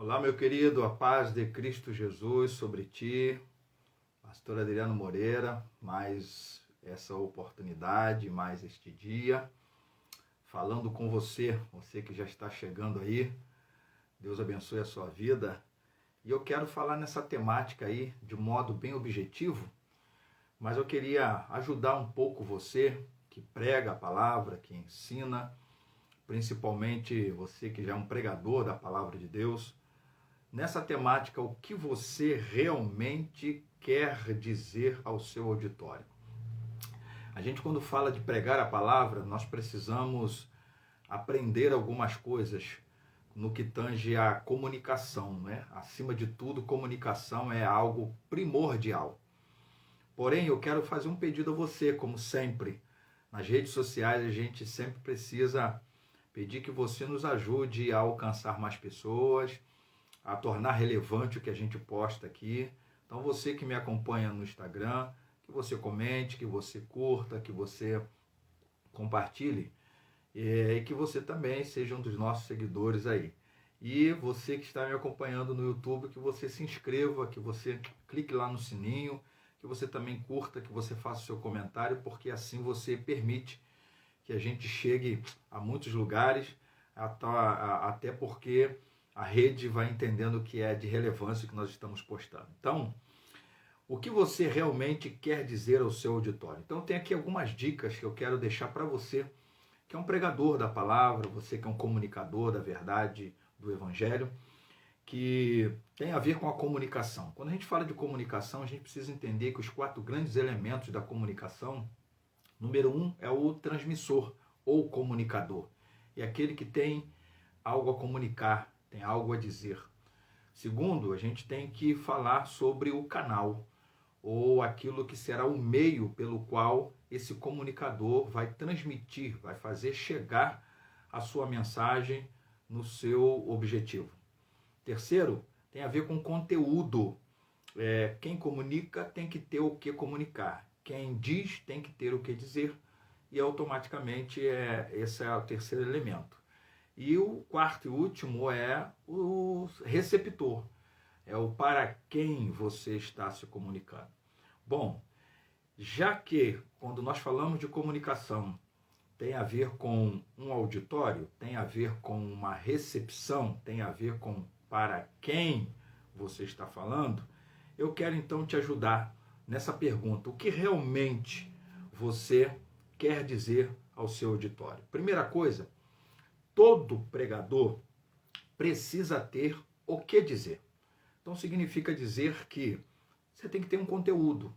Olá, meu querido, a paz de Cristo Jesus sobre ti, pastor Adriano Moreira, mais essa oportunidade, mais este dia, falando com você, você que já está chegando aí, Deus abençoe a sua vida, e eu quero falar nessa temática aí de modo bem objetivo, mas eu queria ajudar um pouco você que prega a palavra, que ensina, principalmente você que já é um pregador da palavra de Deus, nessa temática, o que você realmente quer dizer ao seu auditório. A gente, quando fala de pregar a palavra, nós precisamos aprender algumas coisas no que tange a comunicação, né? Acima de tudo, comunicação é algo primordial. Porém, eu quero fazer um pedido a você, como sempre. Nas redes sociais, a gente sempre precisa pedir que você nos ajude a alcançar mais pessoas, a tornar relevante o que a gente posta aqui. Então você que me acompanha no Instagram, que você comente, que você curta, que você compartilhe e que você também seja um dos nossos seguidores aí. E você que está me acompanhando no YouTube, que você se inscreva, que você clique lá no sininho, que você também curta, que você faça o seu comentário, porque assim você permite que a gente chegue a muitos lugares, até porque a rede vai entendendo o que é de relevância que nós estamos postando. Então, o que você realmente quer dizer ao seu auditório? Então, tem aqui algumas dicas que eu quero deixar para você, que é um pregador da palavra, você que é um comunicador da verdade, do evangelho, que tem a ver com a comunicação. Quando a gente fala de comunicação, a gente precisa entender que os 4 grandes elementos da comunicação, número 1 é o transmissor ou comunicador. É aquele que tem algo a comunicar, tem algo a dizer. Segundo, a gente tem que falar sobre o canal, ou aquilo que será o meio pelo qual esse comunicador vai transmitir, vai fazer chegar a sua mensagem no seu objetivo. Terceiro, tem a ver com conteúdo. Quem comunica tem que ter o que comunicar. Quem diz tem que ter o que dizer. E automaticamente esse é o terceiro elemento. E o quarto e último é o receptor, é o para quem você está se comunicando. Bom, já que quando nós falamos de comunicação tem a ver com um auditório, tem a ver com uma recepção, tem a ver com para quem você está falando, eu quero então te ajudar nessa pergunta, o que realmente você quer dizer ao seu auditório? Primeira coisa, todo pregador precisa ter o que dizer. Então significa dizer que você tem que ter um conteúdo,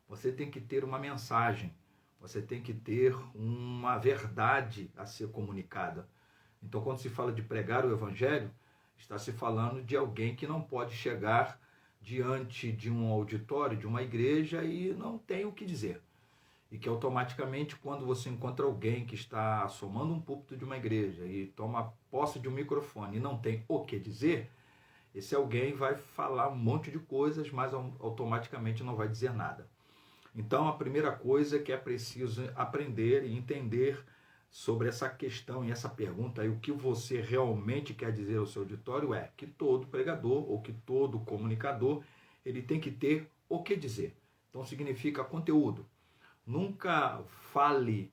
você tem que ter uma mensagem, você tem que ter uma verdade a ser comunicada. Então quando se fala de pregar o evangelho, está se falando de alguém que não pode chegar diante de um auditório, de uma igreja e não tem o que dizer. E que automaticamente, quando você encontra alguém que está assomando um púlpito de uma igreja e toma posse de um microfone e não tem o que dizer, esse alguém vai falar um monte de coisas, mas automaticamente não vai dizer nada. Então, a primeira coisa que é preciso aprender e entender sobre essa questão e essa pergunta aí, o que você realmente quer dizer ao seu auditório é que todo pregador ou que todo comunicador, ele tem que ter o que dizer. Então, significa conteúdo. Nunca fale,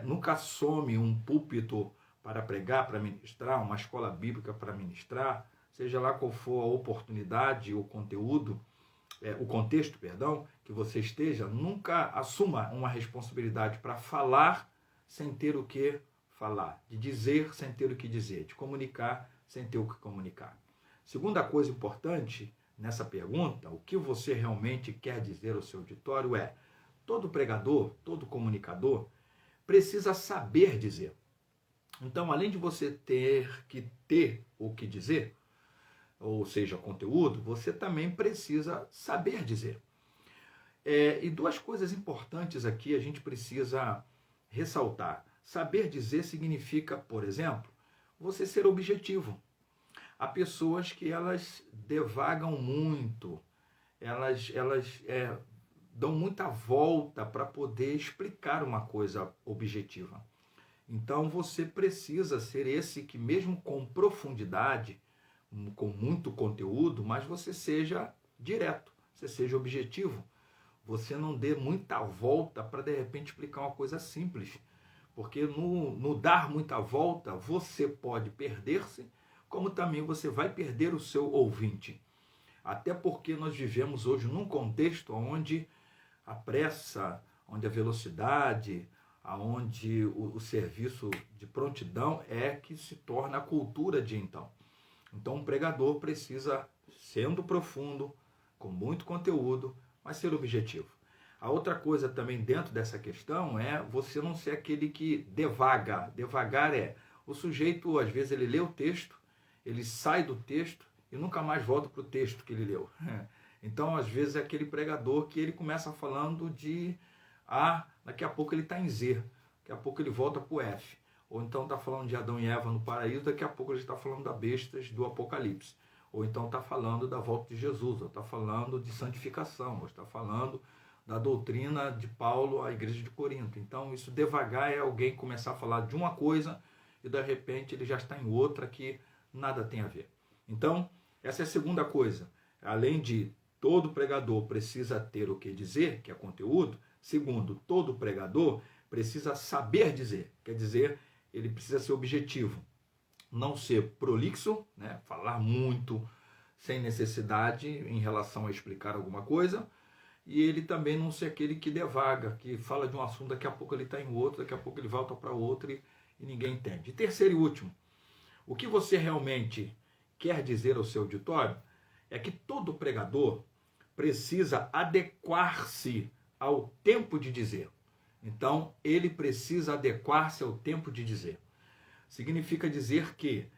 nunca assome um púlpito para pregar, para ministrar, uma escola bíblica para ministrar, seja lá qual for a oportunidade, o conteúdo, o contexto, perdão, que você esteja, nunca assuma uma responsabilidade para falar sem ter o que falar, de dizer sem ter o que dizer, de comunicar sem ter o que comunicar. Segunda coisa importante nessa pergunta, o que você realmente quer dizer ao seu auditório é: todo pregador, todo comunicador precisa saber dizer. Então, além de você ter que ter o que dizer, ou seja, conteúdo, você também precisa saber dizer. E 2 coisas importantes aqui a gente precisa ressaltar. Saber dizer significa, por exemplo, você ser objetivo. Há pessoas que elas devagam muito, elas dão muita volta para poder explicar uma coisa objetiva. Então você precisa ser esse que, mesmo com profundidade, com muito conteúdo, mas você seja direto, você seja objetivo. Você não dê muita volta para de repente explicar uma coisa simples. Porque no dar muita volta, você pode perder-se, como também você vai perder o seu ouvinte. Até porque nós vivemos hoje num contexto onde a pressa, onde a velocidade, onde o serviço de prontidão é que se torna a cultura de então. Então um pregador precisa, sendo profundo, com muito conteúdo, mas ser objetivo. A outra coisa também dentro dessa questão é você não ser aquele que devaga. Devagar é o sujeito, às vezes, ele lê o texto, ele sai do texto e nunca mais volta para o texto que ele leu. Então, às vezes, é aquele pregador que ele começa falando de A, daqui a pouco ele está em Z, daqui a pouco ele volta para o F. Ou então está falando de Adão e Eva no paraíso, daqui a pouco ele está falando da bestas do Apocalipse. Ou então está falando da volta de Jesus, ou está falando de santificação, ou está falando da doutrina de Paulo à igreja de Corinto. Então, isso devagar é alguém começar a falar de uma coisa e, de repente, ele já está em outra que nada tem a ver. Então, essa é a segunda coisa. Além de todo pregador precisa ter o que dizer, que é conteúdo. Segundo, todo pregador precisa saber dizer. Quer dizer, ele precisa ser objetivo. Não ser prolixo, né? Falar muito sem necessidade em relação a explicar alguma coisa. E ele também não ser aquele que devaga, que fala de um assunto, daqui a pouco ele está em outro, daqui a pouco ele volta para outro e ninguém entende. E terceiro e último, o que você realmente quer dizer ao seu auditório é que todo pregador precisa adequar-se ao tempo de dizer. Então, ele precisa adequar-se ao tempo de dizer. Significa dizer que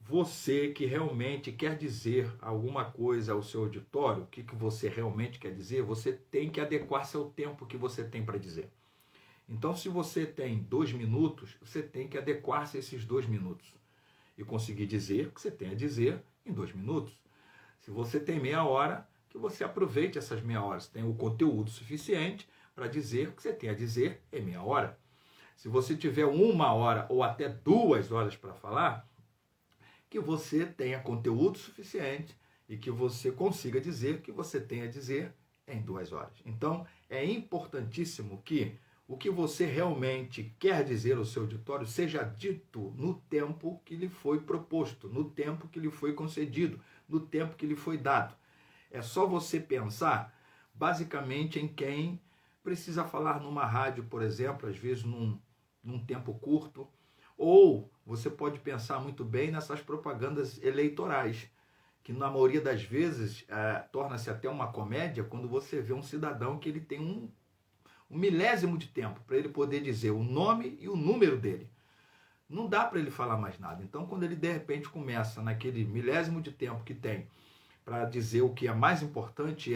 você que realmente quer dizer alguma coisa ao seu auditório, o que você realmente quer dizer, você tem que adequar-se ao tempo que você tem para dizer. Então, se você tem 2 minutos, você tem que adequar-se a esses 2 minutos e conseguir dizer o que você tem a dizer em 2 minutos. Se você tem meia hora, que você aproveite essas meia horas, tem o conteúdo suficiente para dizer o que você tem a dizer em meia hora. Se você tiver 1 hora ou até 2 horas para falar, que você tenha conteúdo suficiente e que você consiga dizer o que você tem a dizer em 2 horas. Então, é importantíssimo que o que você realmente quer dizer ao seu auditório seja dito no tempo que lhe foi proposto, no tempo que lhe foi concedido, no tempo que lhe foi dado. É só você pensar, basicamente, em quem precisa falar numa rádio, por exemplo, às vezes num tempo curto, ou você pode pensar muito bem nessas propagandas eleitorais, que na maioria das vezes torna-se até uma comédia quando você vê um cidadão que ele tem um milésimo de tempo para ele poder dizer o nome e o número dele. Não dá para ele falar mais nada. Então, quando ele de repente começa naquele milésimo de tempo que tem para dizer o que é mais importante,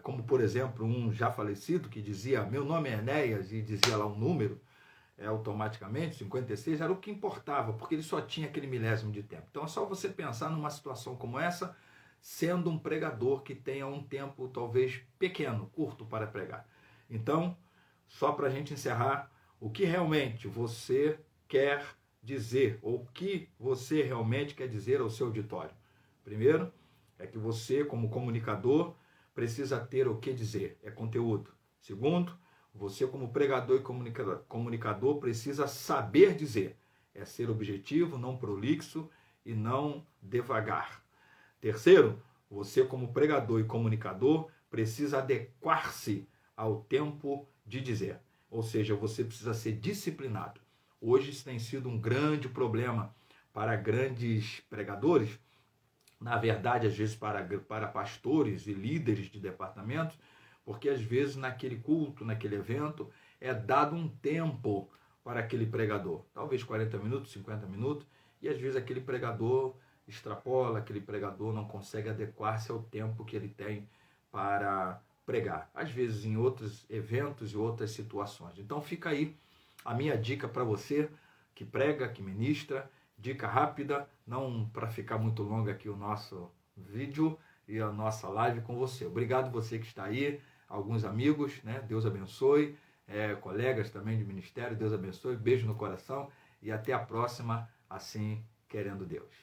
como por exemplo um já falecido que dizia meu nome é Enéas e dizia lá um número, automaticamente, 56, era o que importava, porque ele só tinha aquele milésimo de tempo. Então é só você pensar numa situação como essa, sendo um pregador que tenha um tempo talvez pequeno, curto para pregar. Então, só para a gente encerrar, o que realmente você quer dizer, ou o que você realmente quer dizer ao seu auditório? Primeiro, é que você, como comunicador, precisa ter o que dizer, é conteúdo. Segundo, você como pregador e comunicador precisa saber dizer, é ser objetivo, não prolixo e não devagar. Terceiro, você como pregador e comunicador precisa adequar-se ao tempo de dizer, ou seja, você precisa ser disciplinado. Hoje isso tem sido um grande problema para grandes pregadores, na verdade, às vezes para pastores e líderes de departamentos, porque às vezes naquele culto, naquele evento, é dado um tempo para aquele pregador. Talvez 40 minutos, 50 minutos, e às vezes aquele pregador extrapola, aquele pregador não consegue adequar-se ao tempo que ele tem para pregar. Às vezes em outros eventos e outras situações. Então fica aí a minha dica para você que prega, que ministra, dica rápida, não para ficar muito longa aqui o nosso vídeo e a nossa live com você. Obrigado você que está aí, alguns amigos, né? Deus abençoe, colegas também de ministério, Deus abençoe, beijo no coração e até a próxima, assim querendo Deus.